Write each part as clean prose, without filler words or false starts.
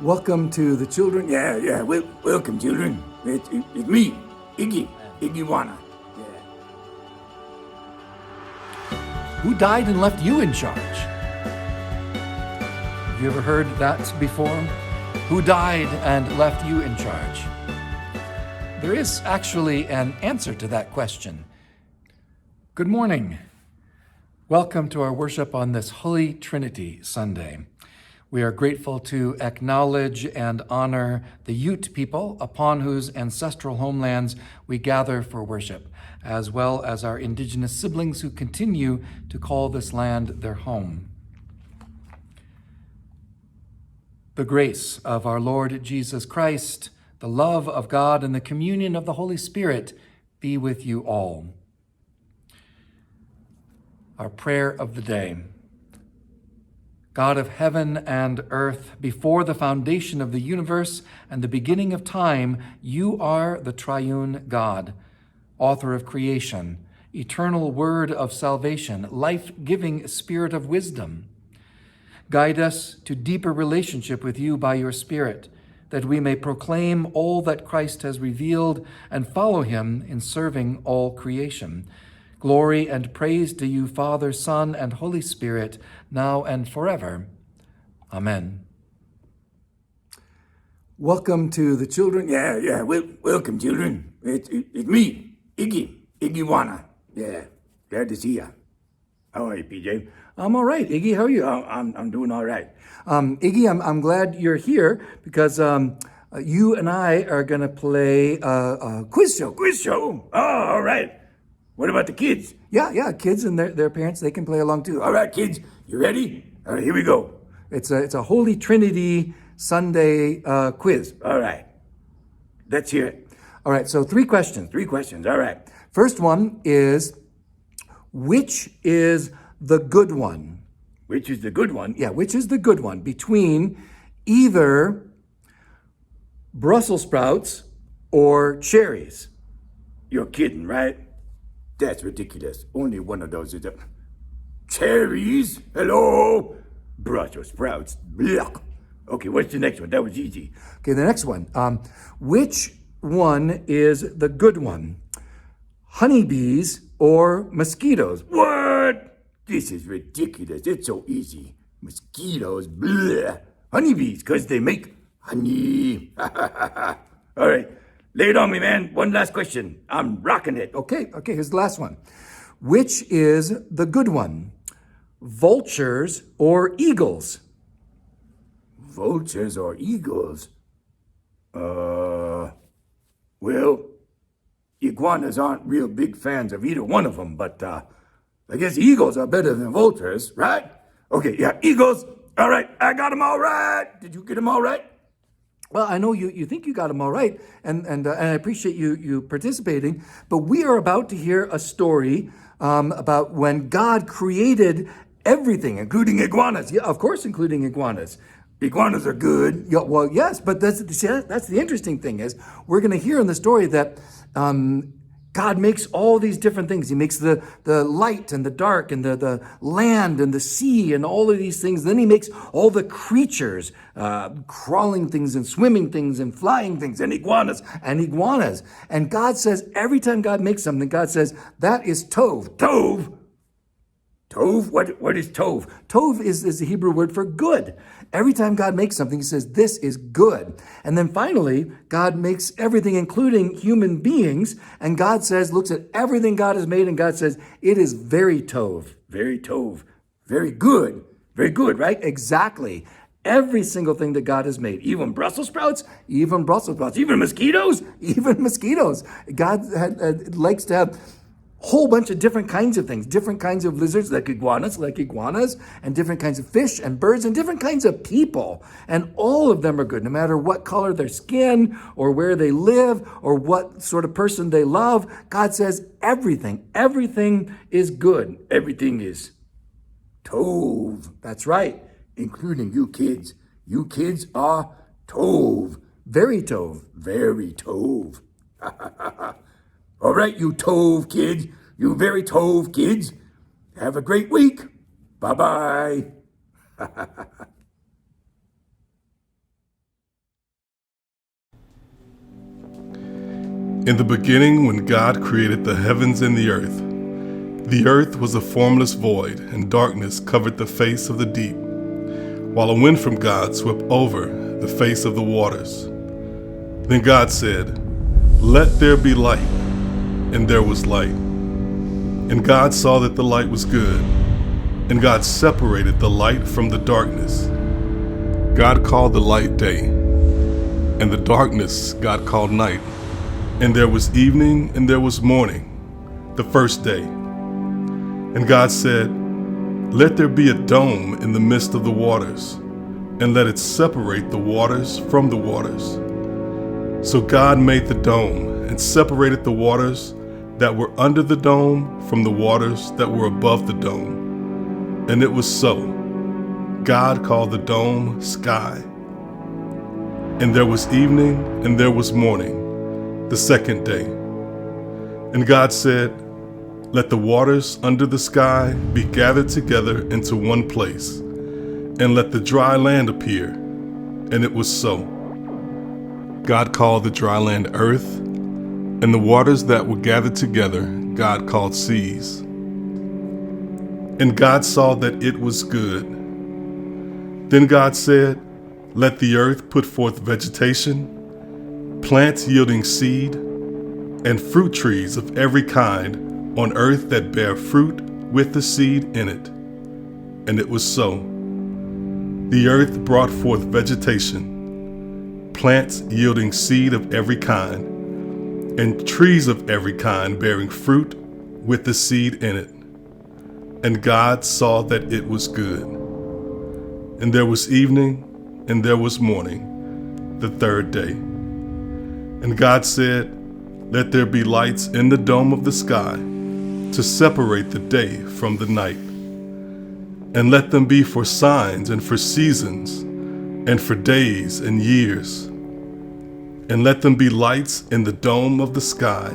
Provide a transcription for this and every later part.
Welcome to the children. Welcome, children. It's me, Iggy Wana. Who died and left you in charge? Have you ever heard that before? Who died and left you in charge? There is actually an answer to that question. Good morning. Welcome to our worship on this Holy Trinity Sunday. We are grateful to acknowledge and honor the Ute people upon whose ancestral homelands we gather for worship, as well as our indigenous siblings who continue to call this land their home. The grace of our Lord Jesus Christ, the love of God, and the communion of the Holy Spirit be with you all. Our prayer of the day. God of heaven and earth, before the foundation of the universe and the beginning of time, you are the triune God, author of creation, eternal word of salvation, life-giving spirit of wisdom. Guide us to deeper relationship with you by your Spirit, that we may proclaim all that Christ has revealed and follow him in serving all creation. Glory and praise to you, Father, Son, and Holy Spirit, now and forever. Amen. Welcome to the children. Welcome, children. It's me, Iggy Wana. Glad to see you. How are you, PJ? I'm all right. Iggy, how are you? I'm doing all right. Iggy, I'm glad you're here because you and I are going to play a quiz show. Oh, all right. What about the kids? Yeah, kids and their parents, they can play along too. All right, kids, you ready? All right, here we go. It's a Holy Trinity Sunday quiz. All right, let's hear it. All right, so three questions. All right. First one is, which is the good one? Which is the good one? Yeah, which is the good one between either Brussels sprouts or cherries? You're kidding, right? That's ridiculous. Only one of those is a... Cherries? Hello? Brussels sprouts. Blech. Okay, what's the next one? That was easy. Okay, the next one. Which one is the good one? Honeybees or mosquitoes? What? This is ridiculous. It's so easy. Mosquitoes. Blech. Honeybees, because they make honey. All right. Lay it on me, man. One last question. I'm rocking it. Okay, here's the last one. Which is the good one? Vultures or eagles? Vultures or eagles? Well, iguanas aren't real big fans of either one of them, but I guess eagles are better than vultures, right? Okay, yeah, eagles. All right, I got them all right. Did you get them all right? Well, I know you think you got them all right, and I appreciate you participating, but we are about to hear a story about when God created everything, including iguanas. Yeah, of course, including iguanas. Iguanas are good. Yeah, well, yes, but that's the interesting thing is we're going to hear in the story that God makes all these different things. He makes the light and the dark and the land and the sea and all of these things. Then he makes all the creatures, crawling things and swimming things and flying things and iguanas. And God says, every time God makes something, God says, that is tov. Tov? Tov? What is tov? Tov is the Hebrew word for good. Every time God makes something, he says, this is good. And then finally, God makes everything, including human beings. And God says, looks at everything God has made, and God says, it is very tov. Very tov. Very good. Very good, right? Exactly. Every single thing that God has made, even Brussels sprouts, even mosquitoes, God likes to have whole bunch of different kinds of things, different kinds of lizards like iguanas, and different kinds of fish and birds and different kinds of people. And all of them are good, no matter what color their skin or where they live or what sort of person they love. God says everything is good. Everything is tov. That's right, including you kids. You kids are tov. Very tov. Very tov. All right, you tov kids, you very tov kids, have a great week. Bye-bye. In the beginning, when God created the heavens and the earth was a formless void, and darkness covered the face of the deep, while a wind from God swept over the face of the waters. Then God said, "Let there be light," and there was light. And God saw that the light was good, and God separated the light from the darkness. God called the light day, and the darkness God called night. And there was evening and there was morning, the first day. And God said, "Let there be a dome in the midst of the waters, and let it separate the waters from the waters." So God made the dome and separated the waters that were under the dome from the waters that were above the dome. And it was so. God called the dome sky. And there was evening and there was morning, the second day. And God said, "Let the waters under the sky be gathered together into one place, and let the dry land appear." And it was so. God called the dry land earth, and the waters that were gathered together God called seas. And God saw that it was good. Then God said, "Let the earth put forth vegetation, plants yielding seed, and fruit trees of every kind on earth that bear fruit with the seed in it." And it was so. The earth brought forth vegetation, plants yielding seed of every kind, and trees of every kind bearing fruit with the seed in it. And God saw that it was good. And there was evening and there was morning, the third day. And God said, "Let there be lights in the dome of the sky to separate the day from the night. And let them be for signs and for seasons and for days and years. And let them be lights in the dome of the sky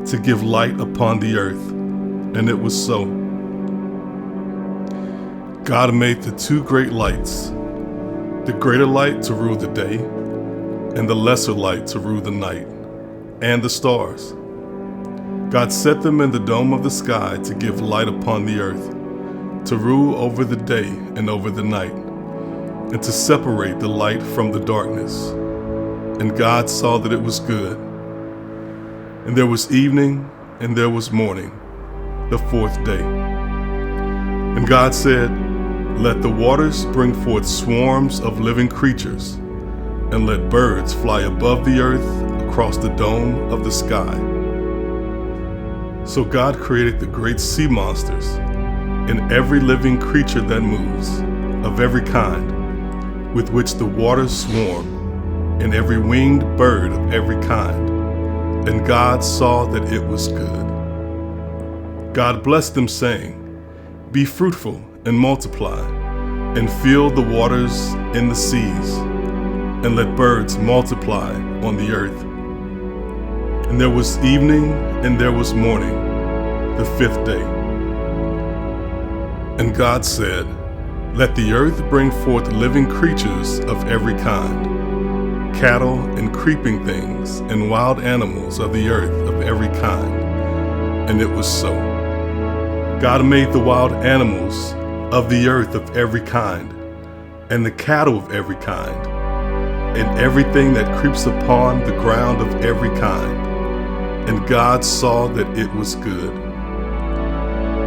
to give light upon the earth." And it was so. God made the two great lights, the greater light to rule the day, and the lesser light to rule the night, and the stars. God set them in the dome of the sky to give light upon the earth, to rule over the day and over the night, and to separate the light from the darkness. And God saw that it was good. And there was evening and there was morning, the fourth day. And God said, "Let the waters bring forth swarms of living creatures, and let birds fly above the earth across the dome of the sky." So God created the great sea monsters and every living creature that moves, of every kind, with which the waters swarm, and every winged bird of every kind. And God saw that it was good. God blessed them, saying, "Be fruitful and multiply, and fill the waters in the seas, and let birds multiply on the earth." And there was evening and there was morning, the fifth day. And God said, "Let the earth bring forth living creatures of every kind, cattle and creeping things, and wild animals of the earth of every kind." And it was so. God made the wild animals of the earth of every kind, and the cattle of every kind, and everything that creeps upon the ground of every kind. And God saw that it was good.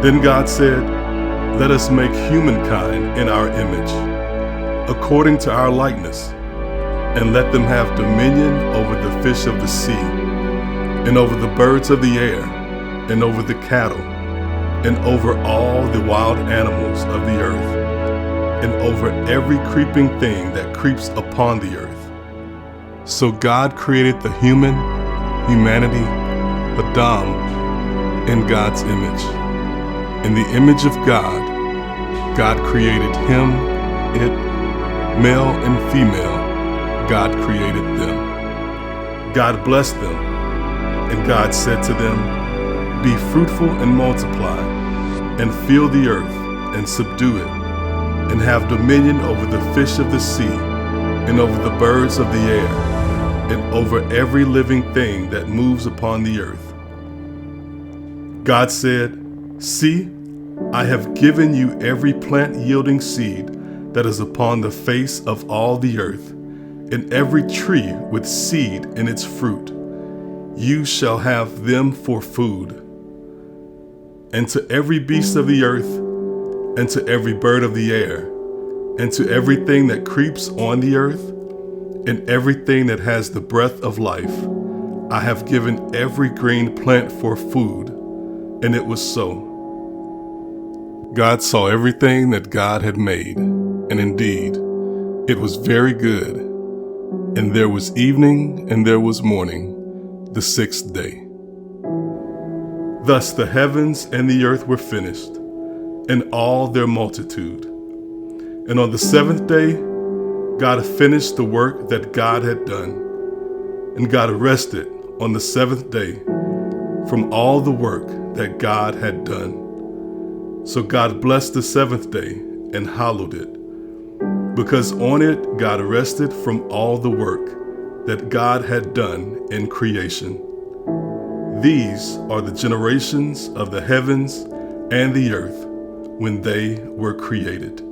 Then God said, "Let us make humankind in our image, according to our likeness, and let them have dominion over the fish of the sea, and over the birds of the air, and over the cattle, and over all the wild animals of the earth, and over every creeping thing that creeps upon the earth." So God created the humanity, Adam, in God's image. In the image of God, God created him, it, male and female, God created them. God blessed them, and God said to them, "Be fruitful and multiply, and fill the earth, and subdue it, and have dominion over the fish of the sea, and over the birds of the air, and over every living thing that moves upon the earth. God said, "See, I have given you every plant yielding seed that is upon the face of all the earth, and every tree with seed in its fruit. You shall have them for food. And to every beast of the earth, and to every bird of the air, and to everything that creeps on the earth, and everything that has the breath of life, I have given every green plant for food." And it was so. God saw everything that God had made, and indeed, it was very good. And there was evening, and there was morning, the sixth day. Thus the heavens and the earth were finished, and all their multitude. And on the seventh day, God finished the work that God had done. And God rested on the seventh day from all the work that God had done. So God blessed the seventh day and hallowed it, because on it God rested from all the work that God had done in creation. These are the generations of the heavens and the earth when they were created.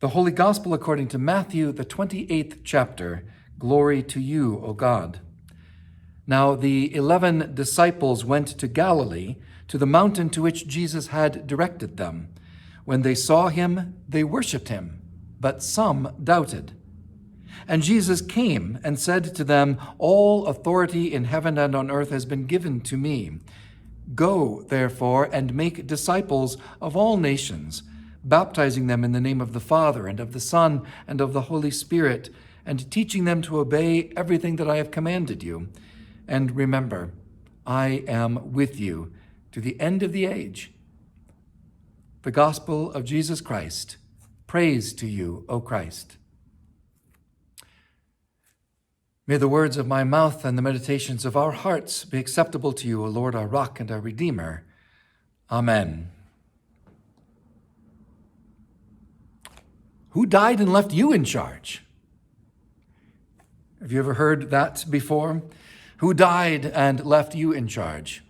The Holy Gospel according to Matthew, the 28th chapter. Glory to you, O God. Now the 11 disciples went to Galilee, to the mountain to which Jesus had directed them. When they saw him, they worshipped him, but some doubted. And Jesus came and said to them, "All authority in heaven and on earth has been given to me. Go, therefore, and make disciples of all nations, baptizing them in the name of the Father and of the Son and of the Holy Spirit, and teaching them to obey everything that I have commanded you. And remember, I am with you to the end of the age." The Gospel of Jesus Christ. Praise to you, O Christ. May the words of my mouth and the meditations of our hearts be acceptable to you, O Lord, our rock and our Redeemer. Amen. Who died and left you in charge? Have you ever heard that before? Who died and left you in charge?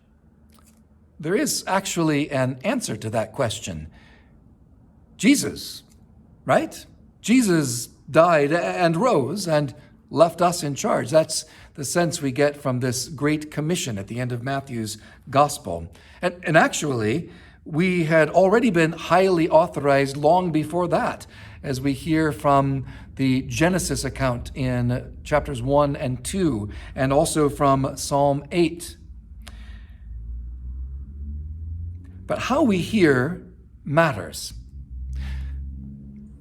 There is actually an answer to that question. Jesus, right? Jesus died and rose and left us in charge. That's the sense we get from this great commission at the end of Matthew's gospel. And actually, we had already been highly authorized long before that, as we hear from the Genesis account in chapters 1 and 2, and also from Psalm 8. But how we hear matters.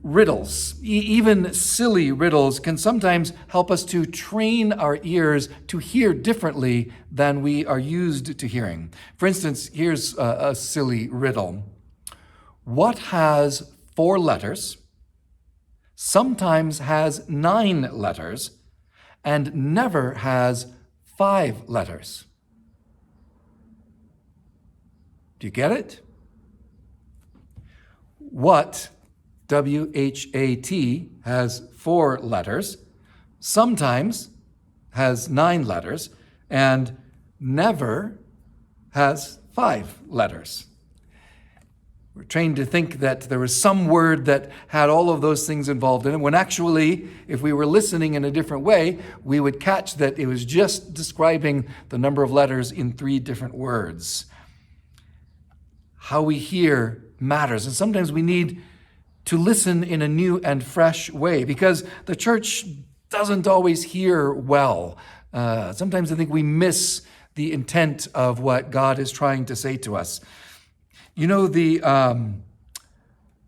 Riddles, even silly riddles, can sometimes help us to train our ears to hear differently than we are used to hearing. For instance, here's a silly riddle. What has 4 letters, sometimes has 9 letters, and never has 5 letters? Do you get it? What, W-H-A-T, has 4 letters, sometimes has 9 letters, and never has 5 letters? We're trained to think that there was some word that had all of those things involved in it, when actually, if we were listening in a different way, we would catch that it was just describing the number of letters in 3 different words. How we hear matters, and sometimes we need to listen in a new and fresh way, because the church doesn't always hear well. Sometimes I think we miss the intent of what God is trying to say to us. You know the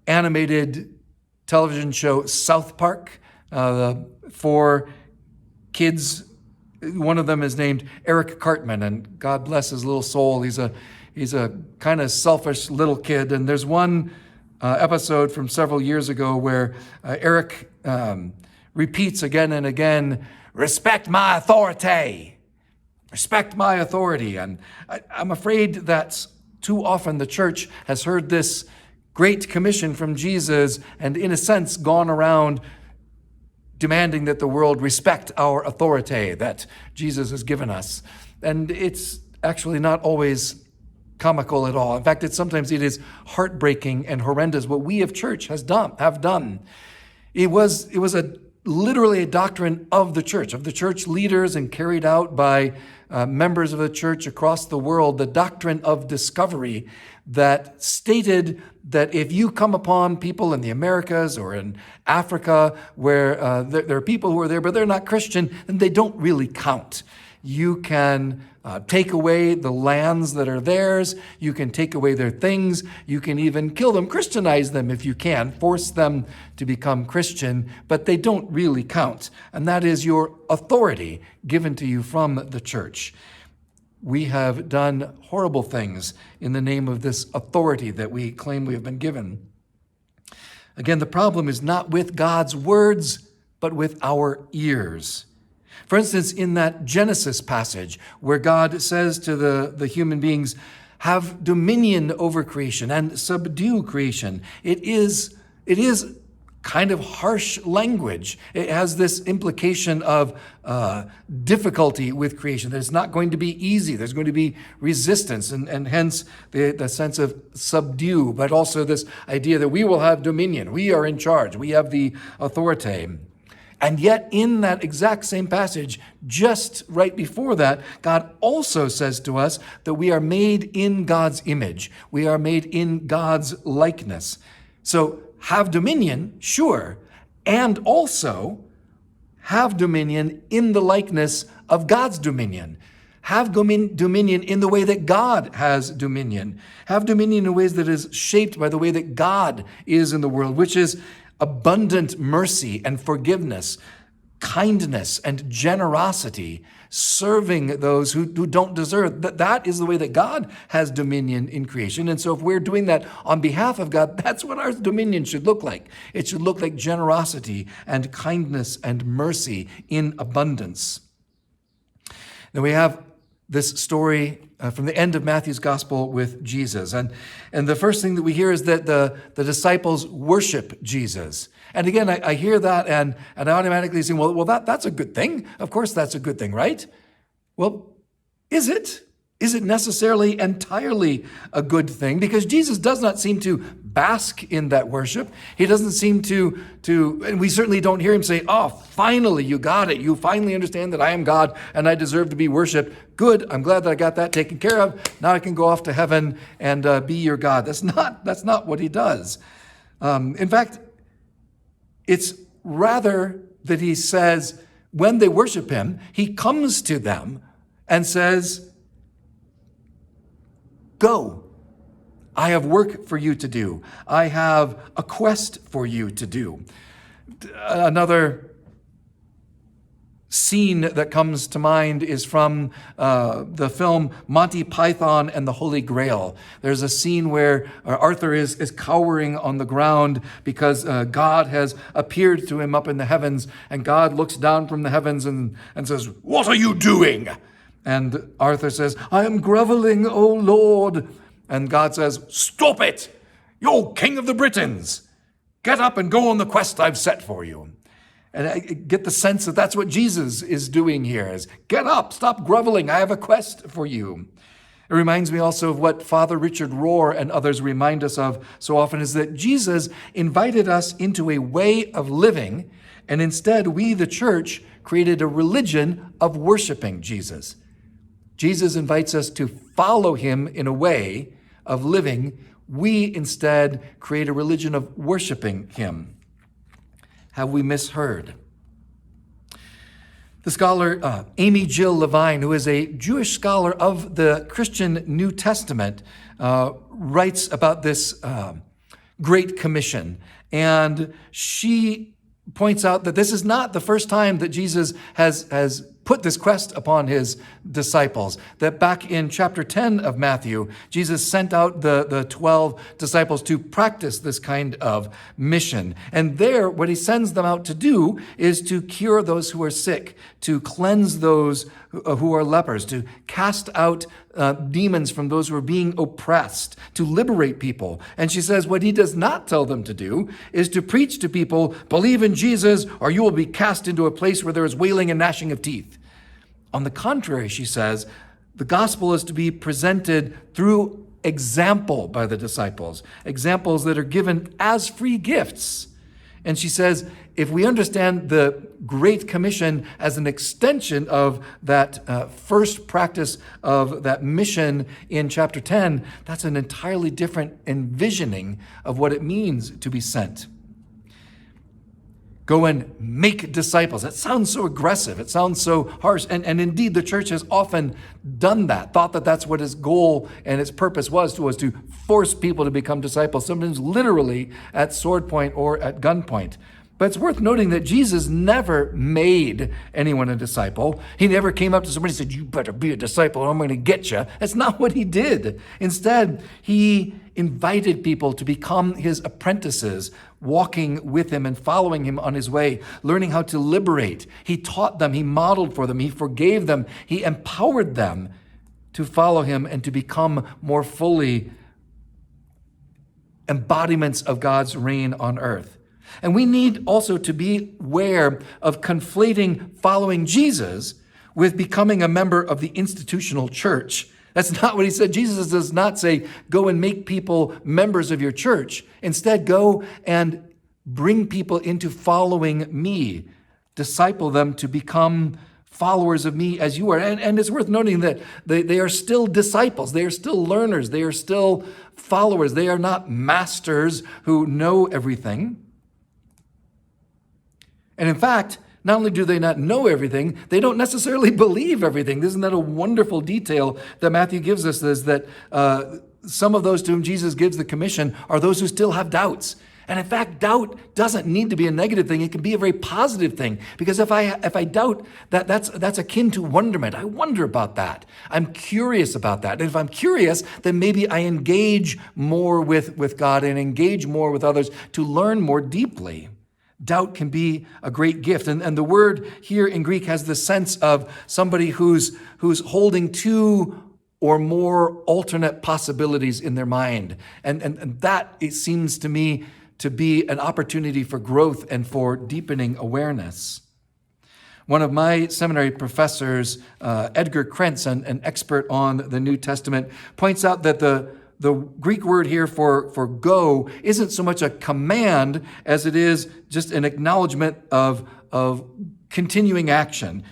animated television show South Park? The 4 kids, one of them is named Eric Cartman, and God bless his little soul. He's a kind of selfish little kid, and there's one episode from several years ago where Eric repeats again and again, respect my authority. Respect my authority. And I'm afraid that too often the church has heard this great commission from Jesus and in a sense gone around demanding that the world respect our authority that Jesus has given us. And it's actually not always comical at all. In fact, sometimes it is heartbreaking and horrendous what we of church have done. It was literally a doctrine of the church leaders, and carried out by members of the church across the world, the doctrine of discovery that stated that if you come upon people in the Americas or in Africa where there are people who are there, but they're not Christian, then they don't really count. You can take away the lands that are theirs. You can take away their things. You can even kill them, Christianize them if you can, force them to become Christian, but they don't really count. And that is your authority given to you from the church. We have done horrible things in the name of this authority that we claim we have been given. Again, the problem is not with God's words, but with our ears. For instance, in that Genesis passage where God says to the human beings, have dominion over creation and subdue creation, it is kind of harsh language. It has this implication of difficulty with creation, that it's not going to be easy. There's going to be resistance, and hence the sense of subdue, but also this idea that we will have dominion. We are in charge. We have the authority. And yet in that exact same passage, just right before that, God also says to us that we are made in God's image. We are made in God's likeness. So have dominion, sure, and also have dominion in the likeness of God's dominion. Have dominion in the way that God has dominion. Have dominion in ways that is shaped by the way that God is in the world, which is abundant mercy and forgiveness, kindness and generosity, serving those who don't deserve. That is the way that God has dominion in creation. And so if we're doing that on behalf of God, that's what our dominion should look like. It should look like generosity and kindness and mercy in abundance. Then we have this story from the end of Matthew's gospel with Jesus. And the first thing that we hear is that the disciples worship Jesus. And again, I hear that and I automatically say, well, that's a good thing. Of course, that's a good thing, right? Well, is it? Is it necessarily entirely a good thing? Because Jesus does not seem to bask in that worship. He doesn't seem to, and we certainly don't hear him say, oh, finally, you got it. You finally understand that I am God and I deserve to be worshiped. Good. I'm glad that I got that taken care of. Now I can go off to heaven and be your God. That's not what he does. In fact, it's rather that he says, when they worship him, he comes to them and says, go. I have work for you to do. I have a quest for you to do. Another scene that comes to mind is from the film Monty Python and the Holy Grail. There's a scene where Arthur is cowering on the ground because God has appeared to him up in the heavens, and God looks down from the heavens and says, "What are you doing?" And Arthur says, "I am groveling, O Lord." And God says, "Stop it! You're King of the Britons. Get up and go on the quest I've set for you." And I get the sense that that's what Jesus is doing here, is get up, stop groveling, I have a quest for you. It reminds me also of what Father Richard Rohr and others remind us of so often, is that Jesus invited us into a way of living, and instead we, the church, created a religion of worshiping Jesus. Jesus invites us to follow him in a way of living. We instead create a religion of worshiping him. Have we misheard? The scholar Amy Jill Levine, who is a Jewish scholar of the Christian New Testament, writes about this Great Commission. And she points out that this is not the first time that Jesus has put this quest upon his disciples. That back in chapter 10 of Matthew, Jesus sent out the 12 disciples to practice this kind of mission. And there, what he sends them out to do is to cure those who are sick, to cleanse those who are lepers, to cast out demons from those who are being oppressed, to liberate people. And she says what he does not tell them to do is to preach to people, believe in Jesus, or you will be cast into a place where there is wailing and gnashing of teeth. On the contrary, she says, the gospel is to be presented through example by the disciples, examples that are given as free gifts. And she says, if we understand the Great Commission as an extension of that first practice of that mission in chapter 10, that's an entirely different envisioning of what it means to be sent. Go and make disciples. That sounds so aggressive. It sounds so harsh. And indeed, the church has often done that, thought that that's what its goal and its purpose was to force people to become disciples, sometimes literally at sword point or at gunpoint. But it's worth noting that Jesus never made anyone a disciple. He never came up to somebody and said, you better be a disciple or I'm going to get you. That's not what he did. Instead, he invited people to become his apprentices, walking with him and following him on his way, learning how to liberate. He taught them, he modeled for them, he forgave them, he empowered them to follow him and to become more fully embodiments of God's reign on earth. And we need also to be aware of conflating following Jesus with becoming a member of the institutional church. That's not what he said. Jesus does not say, go and make people members of your church. Instead, go and bring people into following me. Disciple them to become followers of me as you are. And it's worth noting that they are still disciples. They are still learners. They are still followers. They are not masters who know everything. And in fact, not only do they not know everything, they don't necessarily believe everything. Isn't that a wonderful detail that Matthew gives us, is that some of those to whom Jesus gives the commission are those who still have doubts. And in fact, doubt doesn't need to be a negative thing. It can be a very positive thing. Because if I doubt, that's akin to wonderment. I wonder about that. I'm curious about that. And if I'm curious, then maybe I engage more with God and engage more with others to learn more deeply. Doubt can be a great gift. And the word here in Greek has the sense of somebody who's holding two or more alternate possibilities in their mind. And that, it seems to me, to be an opportunity for growth and for deepening awareness. One of my seminary professors, Edgar Krentz, an expert on the New Testament, points out that the Greek word here for go isn't so much a command as it is just an acknowledgement of continuing action.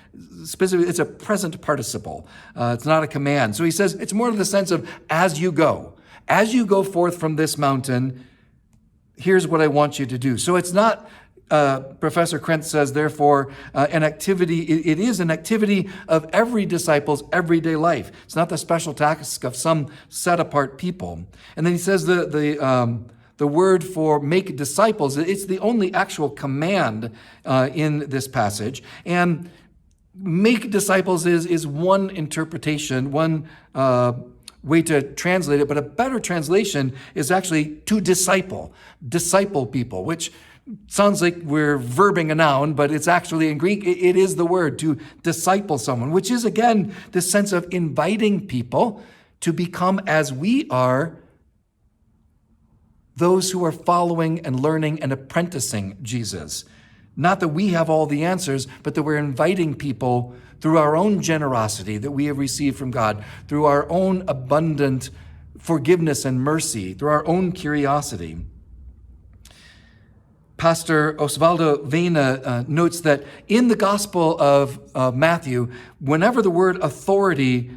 Specifically, it's a present participle. It's not a command. So he says it's more of the sense of as you go. As you go forth from this mountain, here's what I want you to do. So it's not, Professor Krentz says, therefore, an activity. It is an activity of every disciple's everyday life. It's not the special task of some set-apart people. And then he says the word for make disciples, it's the only actual command in this passage. And make disciples is one interpretation, one way to translate it, but a better translation is actually to disciple people, which sounds like we're verbing a noun, but it's actually in Greek, it is the word to disciple someone, which is again this sense of inviting people to become as we are, those who are following and learning and apprenticing Jesus. Not that we have all the answers, but that we're inviting people through our own generosity that we have received from God, through our own abundant forgiveness and mercy, through our own curiosity. Pastor Osvaldo Vena notes that in the Gospel of Matthew, whenever the word authority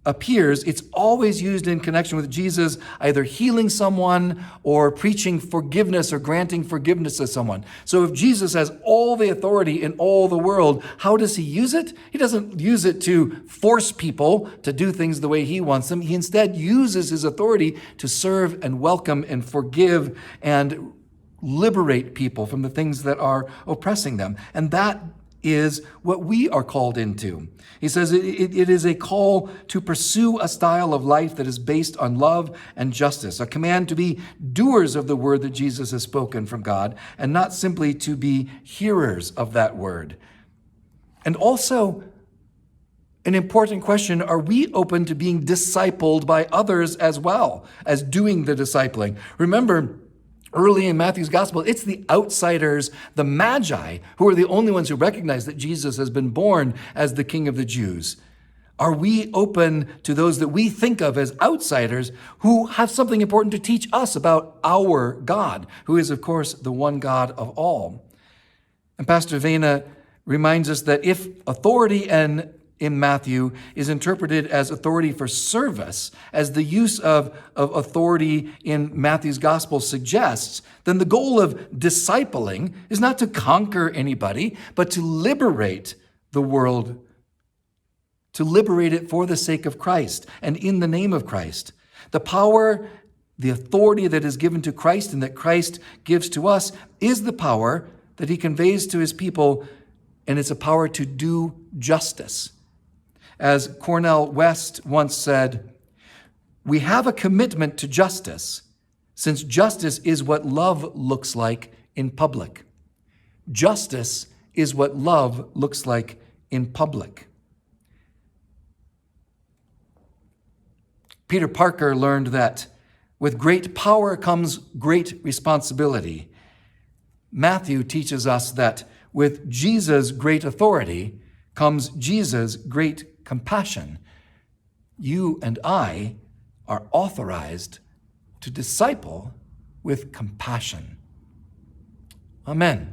appears, it's always used in connection with Jesus either healing someone or preaching forgiveness or granting forgiveness to someone. So if Jesus has all the authority in all the world, how does he use it? He doesn't use it to force people to do things the way he wants them. He instead uses his authority to serve and welcome and forgive and liberate people from the things that are oppressing them. And that is what we are called into. He says it is a call to pursue a style of life that is based on love and justice, a command to be doers of the word that Jesus has spoken from God, and not simply to be hearers of that word. And also, an important question, are we open to being discipled by others as well as doing the discipling? Remember, early in Matthew's gospel, it's the outsiders, the Magi, who are the only ones who recognize that Jesus has been born as the King of the Jews. Are we open to those that we think of as outsiders who have something important to teach us about our God, who is, of course, the one God of all? And Pastor Vena reminds us that if authority in Matthew is interpreted as authority for service, as the use of authority in Matthew's gospel suggests, then the goal of discipling is not to conquer anybody, but to liberate the world, to liberate it for the sake of Christ and in the name of Christ. The power, the authority that is given to Christ and that Christ gives to us is the power that he conveys to his people, and it's a power to do justice. As Cornel West once said, we have a commitment to justice, since justice is what love looks like in public. Justice is what love looks like in public. Peter Parker learned that with great power comes great responsibility. Matthew teaches us that with Jesus' great authority comes Jesus' great compassion. You and I are authorized to disciple with compassion. Amen.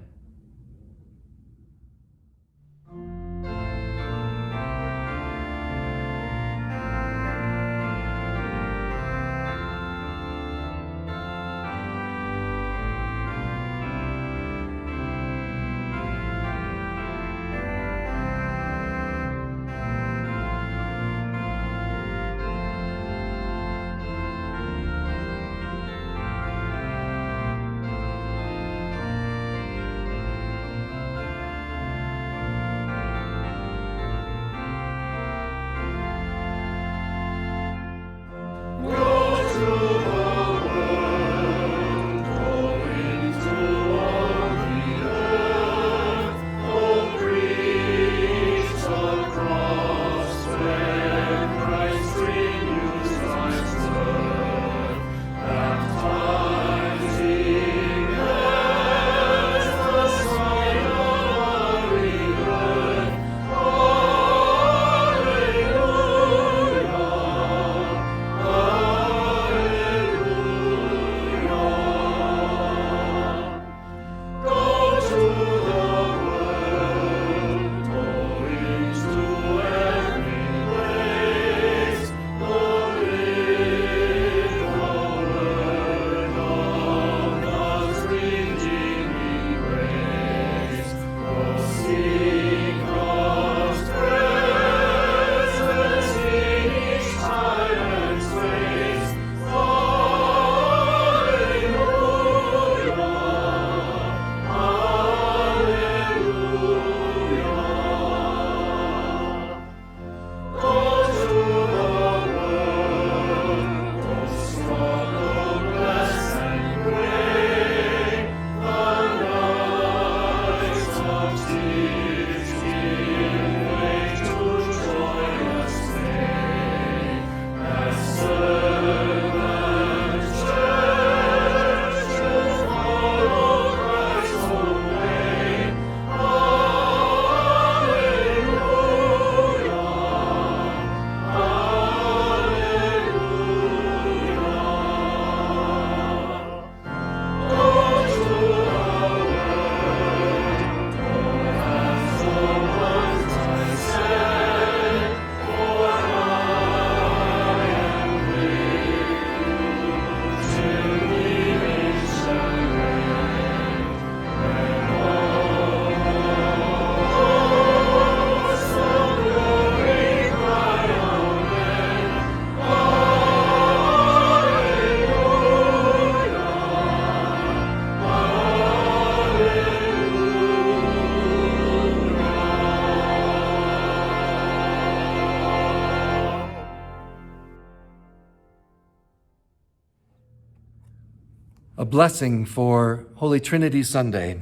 A blessing for Holy Trinity Sunday.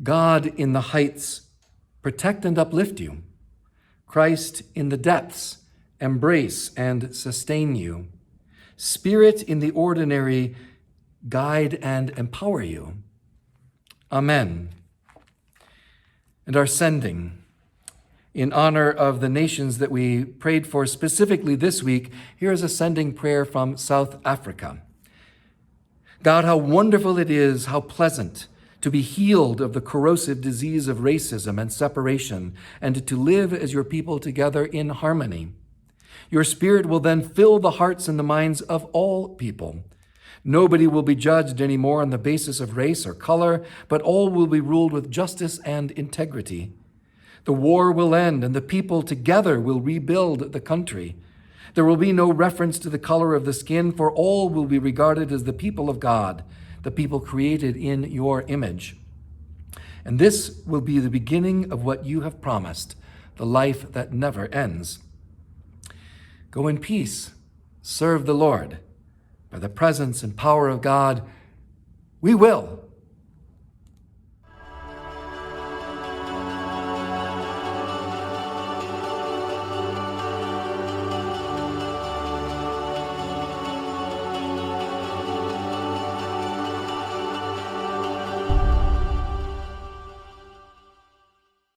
God in the heights, protect and uplift you. Christ in the depths, embrace and sustain you. Spirit in the ordinary, guide and empower you. Amen. And our sending. In honor of the nations that we prayed for specifically this week, here is a sending prayer from South Africa. God, how wonderful it is, how pleasant to be healed of the corrosive disease of racism and separation, and to live as your people together in harmony. Your Spirit will then fill the hearts and the minds of all people. Nobody will be judged anymore on the basis of race or color, but all will be ruled with justice and integrity. The war will end, and the people together will rebuild the country. There will be no reference to the color of the skin, for all will be regarded as the people of God, the people created in your image. And this will be the beginning of what you have promised, the life that never ends. Go in peace, serve the Lord. By the presence and power of God, we will